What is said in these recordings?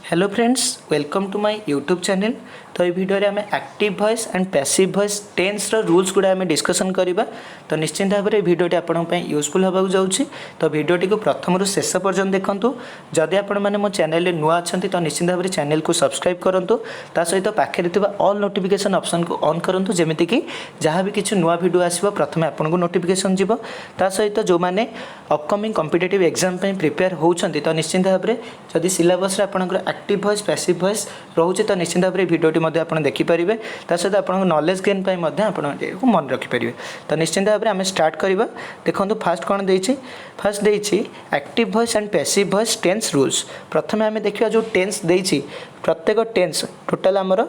Hello friends, welcome to my YouTube channel. तो ये video रे आम active voice and passive voice tense rules गुड़ा आम डिस्कसन करवा। तो निश्चिंत भाव में भिडियोटी आपंपाई यूजफुल होगा जाऊँगी। तो भिडियोटी को प्रथम शेष पर्यटन देखूँ। जदि आपण मैंने मो चैनल नुआ अच्छा तो निश्चिंत भाव में चैनल को सब्सक्राइब करूँ। ता सहित पाखे ऑल नोटिफिकेशन ऑप्शन को ऑन करूँ, जमीक जहाँ भी किसी नुआ वीडियो आसो प्रथम आपको नोटिफिकेशन जीव। ता सहित जो मैंने अपकमिंग कॉम्पिटिटिव एग्जाम प्रिपेयर होती तो निश्चिंत भाव में जदि सिलेबस आपंकर एक्टिव वॉइस पैसिव वॉइस रोचे तो निश्चिंत भाव में भिडियोटी आप देखिपारे। ता सहित आप नॉलेज गेन आप मन रखिपारे। तो निश्चिंत भाव में आम स्टार्ट करवा। देखो फास्ट कौन देती, फास्ट देती active voice and passive voice tense rules. प्रथम आम देखा जो टेन्स देती प्रत्येक टेन्स टोटाल आमर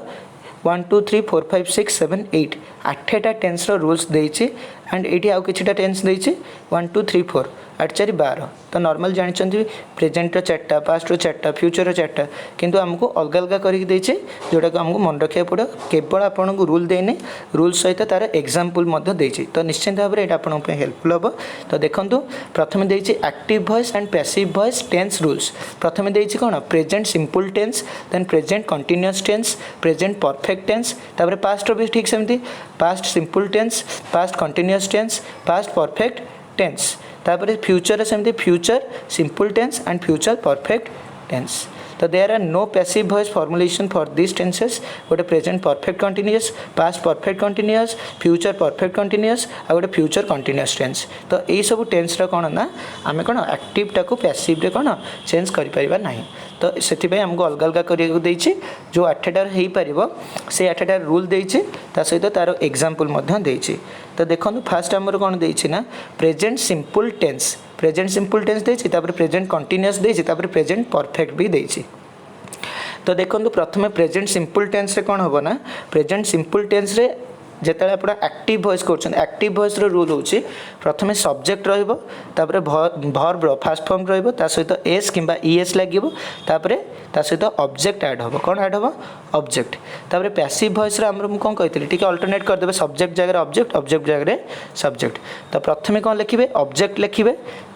1 2 3 4 5 6 7 8 8टा टेन्स रूल्स देती। एंड ये आउ किछिटा टेन्स देती 1 2 3 4 8 4 12। तो नॉर्मल जानते प्रेजेंट चार्टा, पास्ट चार्टा, फ्यूचर चार्टा, किंतु आमको अलग अलग करके जोटा को आमको मन रखा पड़ो। केवल आपन को रूल देने, रूल सहित तार एग्जांपल देती। तो निश्चिंत भाव में यहाँ आप हेल्पफुल हम। तो देखो प्रथम देती active voice and passive voice tense rules. प्रथम देती कौन present simple tense, then present continuous tense, present perfect tense, तापर पास्ट भी ठीक सेमती past simple tense, past continuous tense, past perfect tense. तापर फ्यूचर सेमती future simple tense and future perfect tense. तो there are no passive voice formulation for this tenses. गोटे present perfect continuous, past perfect continuous, future perfect continuous आ गोटे future continuous tense. तो यही सब tense कौन ना आम कौन एक्टिव टाक पैसिव रे कौन चेंज कर ना। तो से आमको अलग अलग कर जो 8टार हो पार से 8टार रूल देती सहित तार एग्जांपल देती। तो देखो फास्ट आमर कौन देती ना present simple tense, present simple tense देती, प्रेजेंट कंटिन्यूअस देती, प्रेजेंट परफेक्ट भी देती। तो देखो प्रथम प्रेजेंट सिंपल टेन्स रे कौन हम ना प्रेजेंट सिंपल टेन्स रे जिते आप एक्टिव वॉइस कर एक्टिव वॉइस रूल हो प्रथम सब्जेक्ट वर्ब फास्ट फॉर्म रहित एस कि ईएस लगे, सहित ऑब्जेक्ट ऐड हम। कौन ऐड हम ऑब्जेक्ट। तापर पैसिव वॉइस आमर कौन कही टी अल्टरनेट करदे सब्जेक्ट जगह ऑब्जेक्ट, ऑब्जेक्ट जगह सब्जेक्ट। तो प्रथम कौन लिखे ऑब्जेक्ट लिखे,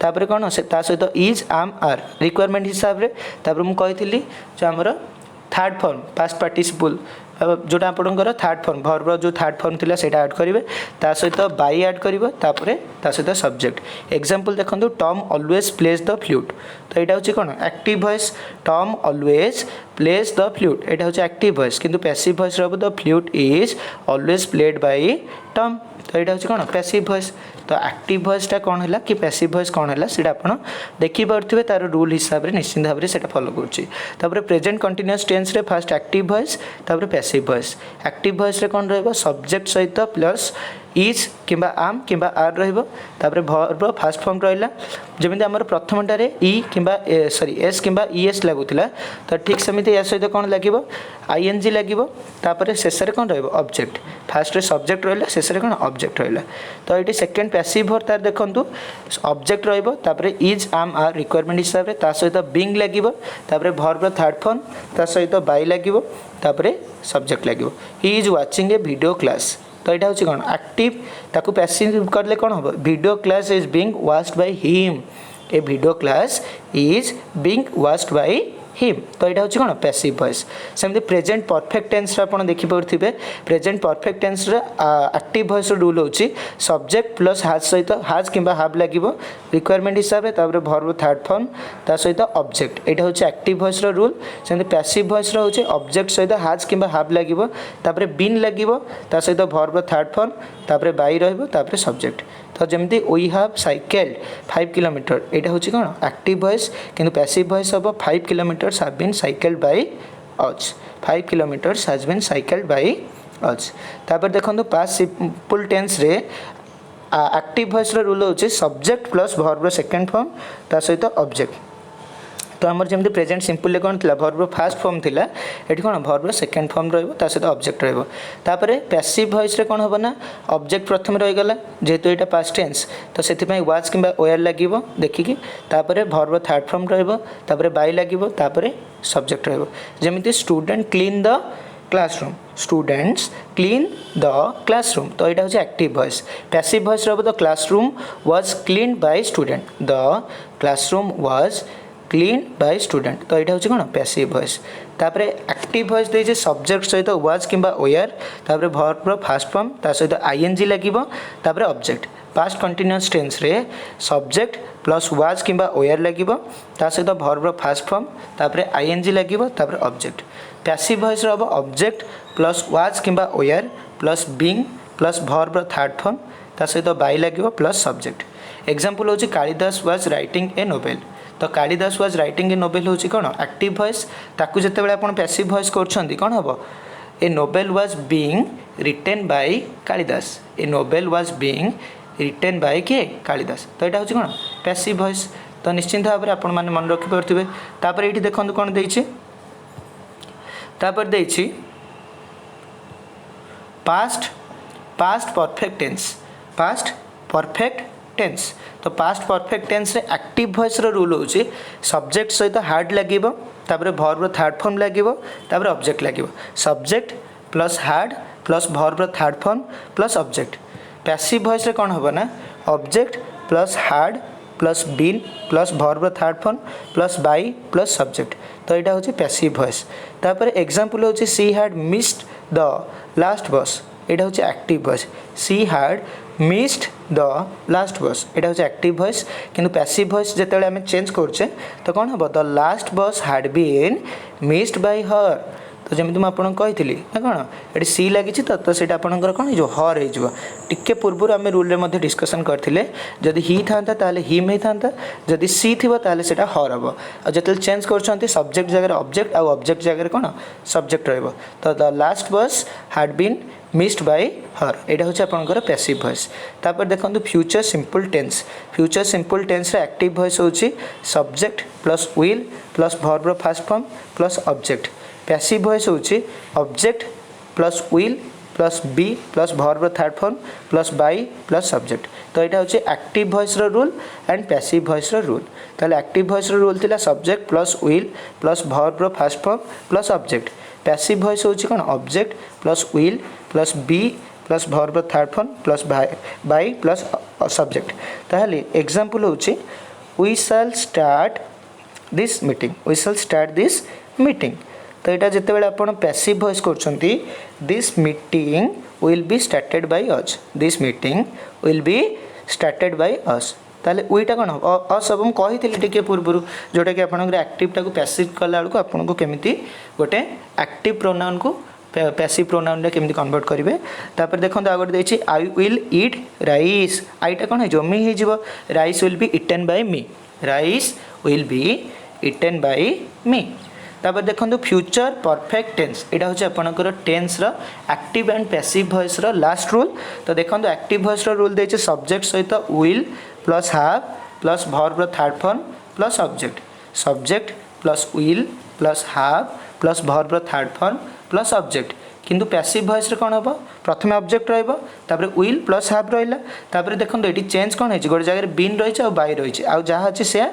तापर कौन से सहित इज आम आर रिक्वायरमेंट हिसाब से मुझे जो आमर थर्ड फॉर्म पास्ट पार्टिसिपल जोटा आपंकर थर्ड फॉर्म वर्ब जो थर्ड फॉर्म थिला सेटा ऐड करेंगे, सहित बाई ऐड करेंगे, सहित सब्जेक्ट। एग्जांपल देखो Tom always plays the flute. तो यहाँ हूँ कौन active voice Tom always plays the flute, यहाँ हूँ एक्टिव वॉइस। किंतु पैसिव वॉइस रहा the flute is always played by Tom. तो यहाँ हूँ कौन पैसिव वॉइस। तो एक्टिव वॉइसटा कौन है कि पैसिव वॉइस कौन है सीटा आप देखिपे तार रूल हिसाब से निश्चिंत भाव में से फॉलो कर। प्रेजेंट कंटिन्यूअस टेन्स रे fast active voice, passive voice. Active voice रे कौन रहिबो सब्जेक्ट सहित प्लस इज कि आम कि आर रहिबो, वर्ब फास्ट फॉर्म रहा जमी आम प्रथमटारे ई कि सॉरी एस कि ईएस लगुला। तो ठीक सेमती या सहित कौन लगे आईएनजी लगे, शेष में कौन रहिबो ऑब्जेक्ट। फास्ट रे सब्जेक्ट रहा, शेष में कौन ऑब्जेक्ट रहा। तो ये सेकेंड पैसिव तार देखो ऑब्जेक्ट रहिबो, इज आम आर रिक्वायरमेंट हिसाब से सहित बिंग लगे, वर्ब थर्ड फॉर्म सहित बाई लगे, सब्जेक्ट लगे। He is watching A video class. तो यहाँ हूँ कौन एक्टिव ताकू पैसिव करले कौन हम video class is being watched by him. A video class is being watched by him. तो यहाँ हूँ कौन पैसिव वॉइस। सेमती प्रेजेंट परफेक्ट टेन्स आप देखिपे present perfect tense active voice rule हो सब्जेक्ट प्लस हाज सहित हाज कि हाव लगे रिक्वायरमेंट हिसाब से, वर्ब थर्ड फॉर्म सहित ऑब्जेक्ट। यहाँ हूँ एक्टिव वॉइस रूल। सेमती पैसिव वॉइस हूँ ऑब्जेक्ट सहित हाज कि हाव लगे, बीन लगे, सहित वर्ब थर्ड फॉर्म, बाई रही, सब्जेक्ट। तो जमती वी हैव साइकेल्ड 5 किलोमीटर, यहाँ हूँ कौन एक्टिव वॉइस। किंतु पैसिव वॉइस हम 5 kilometres have been cycled by us, 5 kilometres has been cycled by us. तापर देखो पास्ट सिंपल टेन्स रे एक्टिव वॉइस रूल हो subject plus verb second form सहित ऑब्जेक्ट। तो आमर जमी प्रेजेंट सिंपल कौन थी वर्ब फास्ट फॉर्म थिला, ये कौन वर्ब सेकेंड फॉर्म रहित ऑब्जेक्ट रहिबो। पैसिव वॉइस रे कौन हम ना ऑब्जेक्ट प्रथम रहीगला जेहेतु यहाँ पास्ट टेन्स, तो से वाच कि वेयर लगे देखिकी, वर्ब थर्ड फॉर्म रहिबो, बाई लगे, सब्जेक्ट रहिबो। जमिति student clean the classroom, students clean the classroom. तो यहाँ हूँ एक्टिव वॉइस। पैसिव वॉइस रहिबो the classroom was cleaned by student, the classroom was clean by student तो यहाँ हूँ कौन पैसिव वॉइस तापर एक्टिव वॉइस देखे सब्जेक्ट सहित वाज कि वेयर तापर वर्ब फास्ट फॉर्म ता सहित आईएनजी लगे तापर ऑब्जेक्ट पास्ट कंटिन्यूअस टेंस रे सब्जेक्ट प्लस वाज कि वेयर लगे ता सहित वर्ब फास्ट फॉर्म तापर आईएनजी लगे तापर ऑब्जेक्ट पैसिव वॉइस हम ऑब्जेक्ट प्लस वाज कि were plus being plus verb third form ता सहित बाय लगे प्लस सब्जेक्ट एग्जांपल होची Kalidas was writing a novel तो Kalidas was writing a novel होची कौन एक्टिव वॉइस ताकू जते बेले आपण पैसिव वॉइस करछंती कौन हबो ए novel was being written by Kalidas A novel was being written by के कालिदास तो यहाँ हूँ कौन पैसिव वॉइस तो निश्चिंत भाव में आपण मैंने मन रखिपे तापर ये देखो कौन देछि तापर देछि past past perfect tense past perfect tense तो पास्ट परफेक्ट टेंस रे एक्टिव वॉइस रो रूल होची सब्जेक्ट सहित हार्ड लगिबो तापर वर्ब थर्ड फॉर्म लगिबो तापर ऑब्जेक्ट लगिबो subject plus had plus verb third form plus object passive voice रे कौन होबो ना object plus had plus been plus verb third form plus by plus subject तो यहाँ हूँ पैसिव वॉइस तापर एग्जांपल होची सी had missed the last bus यहाँ हूँ active voice she had missed the last bus यहाँ हूँ एक्टिव वॉइस किंतु पैसिव वॉइस जिते आम चेंज करचे तो कौन हम the last bus had been missed by her तो जमी मुझे आपको कही ना कौन ये सी लगी तो सीटा आपंकर कौन हो हर हो टिके पूर्व आम रूल में डिस्कसन करते जदि ही था हिम होता जदि सी थी से हर हम और जो चेंज कर सब्जेक्ट जगह ऑब्जेक्ट आउ ऑब्जेक्ट जगह कौन सब्जेक्ट रहिबो तो the last bus had been missed by her यहाँ हूँ आपंकर पैसिव वॉइस तापर देखो future simple tense future simple tense रे एक्टिव वॉइस होची subject plus will plus verb first form plus object passive voice होची object plus will plus be plus verb third form plus by plus subject तो यहाँ हूँ active voice रो rule and passive voice रो rule ताले active voice रो rule थिला subject plus will plus verb first form plus object passive voice होची कौन object plus will plus be plus verb third form plus by plus subject ताहले example होची we shall start this meeting we shall start this meeting तो यहाँ जिते बड़े आप passive voice करछंती this meeting will be started by us this meeting will be started by us ताले उईटा कौन हम अस हम कही टे पूर्व जोटा कि आपंकर एक्टिवटा को पैसिव कला बेलू आपको केमी गोटे एक्टिव प्रोनाउन को पैसिव प्रोनाउन केमी कन्वर्ट करेंगे तापर देखो आगे देखिए आई विल इट राइस आईटा कौन हो मी हो rice will be eaten by me rice will be eaten by me तापर देखो फ्यूचर परफेक्ट टेंस यहाँ हूँ आपंकर tense active and passive voice last rule तो देखो एक्टिव वॉइस रूल देखे सब्जेक्ट सहित will plus have plus verb third form plus object subject plus will plus have plus verb third form plus object किंतु passive voice रे कौन हम प्रथम object रही विल प्लस हैव रहा देखो ये चेंज कौन है गोटे जगह बीन रही बाय रही जहाँ अच्छे से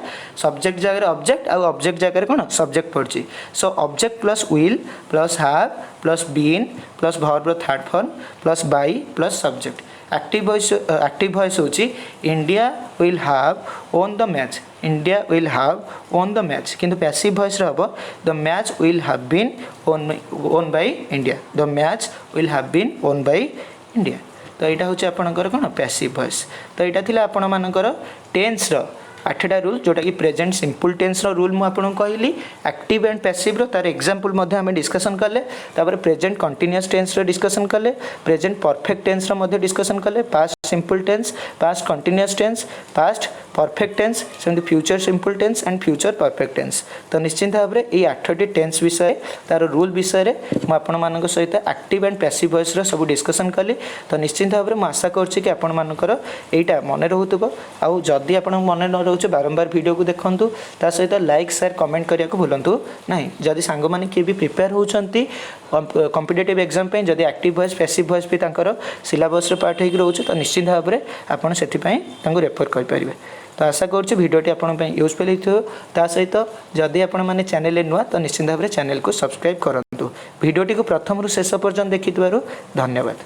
सब्जेक्ट जगह ऑब्जेक्ट आउ ऑब्जेक्ट जगह कौन सब्जेक्ट पड़ी सो object plus will plus have plus been plus verb third form plus by plus subject active voice होची India will have won the match India will have won the match किंतु passive voice हम the match will have been won by India the match will have been won by India तो यहाँ हूँ आपंकर कौन passive voice तो यहाँ थी आपर टेंस 8टा रूल जोटा कि प्रेजेंट सिंपल टेंस रूल मुझे कहली एक्टिव एंड पैसिव तार एग्जांपल आम डिस्कसन कले प्रेजेंट कंटिन्यूअस टेंस डिस्कसन कले प्रेजेंट परफेक्ट टेंस डिस्कसन कले past simple tense past continuous tense past perfect tense सेमती future simple tense and future perfect tense तो निश्चिंत भाव में ये 8टी टेंस विषय तार रूल विषय मुझे सहित एक्टिव एंड पैसिव वॉइस सब डिस्कसन कली तो निश्चिंत भाव में आशा करुँच कि आपर यहाँ मन रोथब आउ जदि आप मन न रोचे बारंबार वीडियो को देखूँ ता सहित लाइक शेयर कमेंट करने को भूलु ना जदि सांग मैंने किए भी प्रिपेयर होती कॉम्पिटिटिव एग्जाम जदि एक्टिव वॉइस पैसिव वॉइस भी सिलेबस पार्ट हो रोचे तो निश्चित भाव में आपड़ से रेफर करेंगे तो आशा करुँच भिडियोटी आपंप यूजफुल होता सहित जदि आपण मैंने चैनल नुआ तो निश्चित भाव में चैनल को सब्सक्राइब करूँ भिडियोटी को प्रथम शेष पर्यंत देखि धन्यवाद।